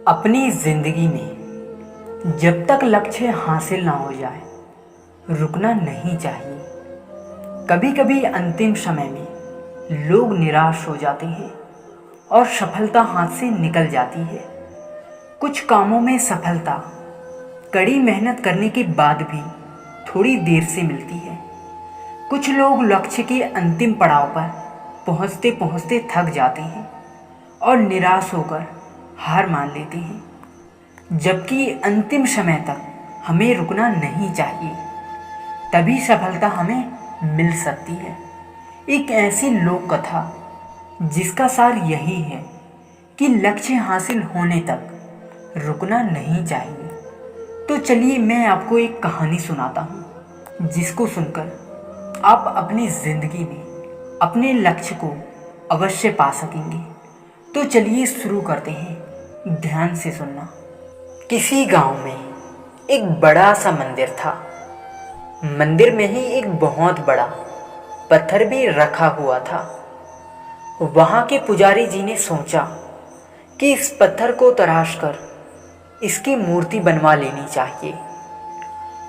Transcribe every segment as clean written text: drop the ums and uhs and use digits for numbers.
अपनी जिंदगी में जब तक लक्ष्य हासिल ना हो जाए रुकना नहीं चाहिए। कभी कभी अंतिम समय में लोग निराश हो जाते हैं और सफलता हाथ से निकल जाती है। कुछ कामों में सफलता कड़ी मेहनत करने के बाद भी थोड़ी देर से मिलती है। कुछ लोग लक्ष्य के अंतिम पड़ाव पर पहुंचते पहुंचते थक जाते हैं और निराश होकर हार मान लेते हैं, जबकि अंतिम समय तक हमें रुकना नहीं चाहिए, तभी सफलता हमें मिल सकती है। एक ऐसी लोक कथा जिसका सार यही है कि लक्ष्य हासिल होने तक रुकना नहीं चाहिए। तो चलिए मैं आपको एक कहानी सुनाता हूँ जिसको सुनकर आप अपनी ज़िंदगी में अपने लक्ष्य को अवश्य पा सकेंगे। तो चलिए शुरू करते हैं, ध्यान से सुनना। किसी गांव में एक बड़ा सा मंदिर था। मंदिर में ही एक बहुत बड़ा पत्थर भी रखा हुआ था। वहाँ के पुजारी जी ने सोचा कि इस पत्थर को तराश कर इसकी मूर्ति बनवा लेनी चाहिए।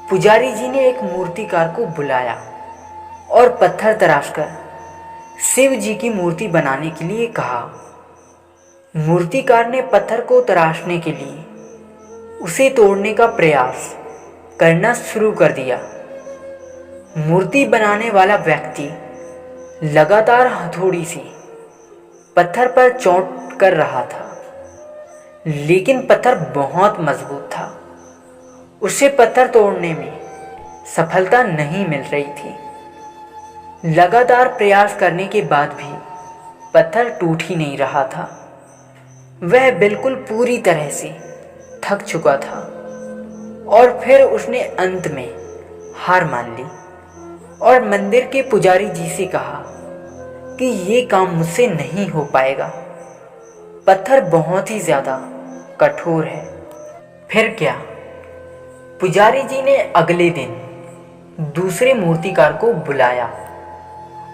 पुजारी जी ने एक मूर्तिकार को बुलाया और पत्थर तराश कर शिव जी की मूर्ति बनाने के लिए कहा। मूर्तिकार ने पत्थर को तराशने के लिए उसे तोड़ने का प्रयास करना शुरू कर दिया। मूर्ति बनाने वाला व्यक्ति लगातार हथौड़ी से पत्थर पर चोट कर रहा था, लेकिन पत्थर बहुत मजबूत था। उसे पत्थर तोड़ने में सफलता नहीं मिल रही थी। लगातार प्रयास करने के बाद भी पत्थर टूट ही नहीं रहा था। वह बिल्कुल पूरी तरह से थक चुका था और फिर उसने अंत में हार मान ली और मंदिर के पुजारी जी से कहा कि ये काम मुझसे नहीं हो पाएगा, पत्थर बहुत ही ज़्यादा कठोर है। फिर क्या? पुजारी जी ने अगले दिन दूसरे मूर्तिकार को बुलाया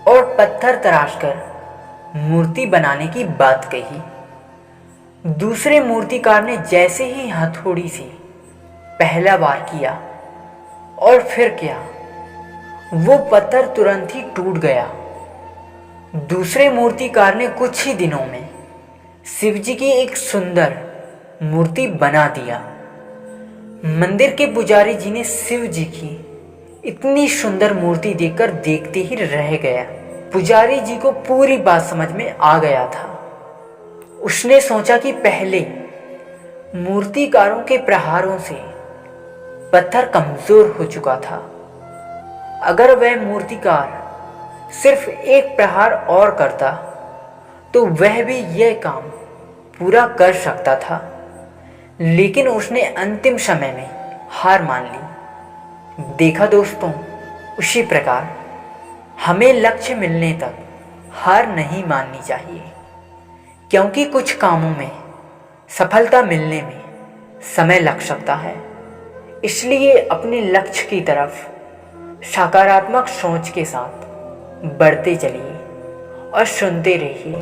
और पत्थर तराश कर मूर्ति बनाने की बात कही। दूसरे मूर्तिकार ने जैसे ही हथौड़ी से पहला वार किया और फिर क्या, वो पत्थर तुरंत ही टूट गया। दूसरे मूर्तिकार ने कुछ ही दिनों में शिव जी की एक सुंदर मूर्ति बना दिया। मंदिर के पुजारी जी ने शिव जी की इतनी सुंदर मूर्ति देखकर देखते ही रह गया। पुजारी जी को पूरी बात समझ में आ गया था। उसने सोचा कि पहले मूर्तिकारों के प्रहारों से पत्थर कमजोर हो चुका था। अगर वह मूर्तिकार सिर्फ एक प्रहार और करता तो वह भी यह काम पूरा कर सकता था, लेकिन उसने अंतिम समय में हार मान ली। देखा दोस्तों, उसी प्रकार हमें लक्ष्य मिलने तक हार नहीं माननी चाहिए, क्योंकि कुछ कामों में सफलता मिलने में समय लग सकता है। इसलिए अपने लक्ष्य की तरफ सकारात्मक सोच के साथ बढ़ते चलिए और सुनते रहिए।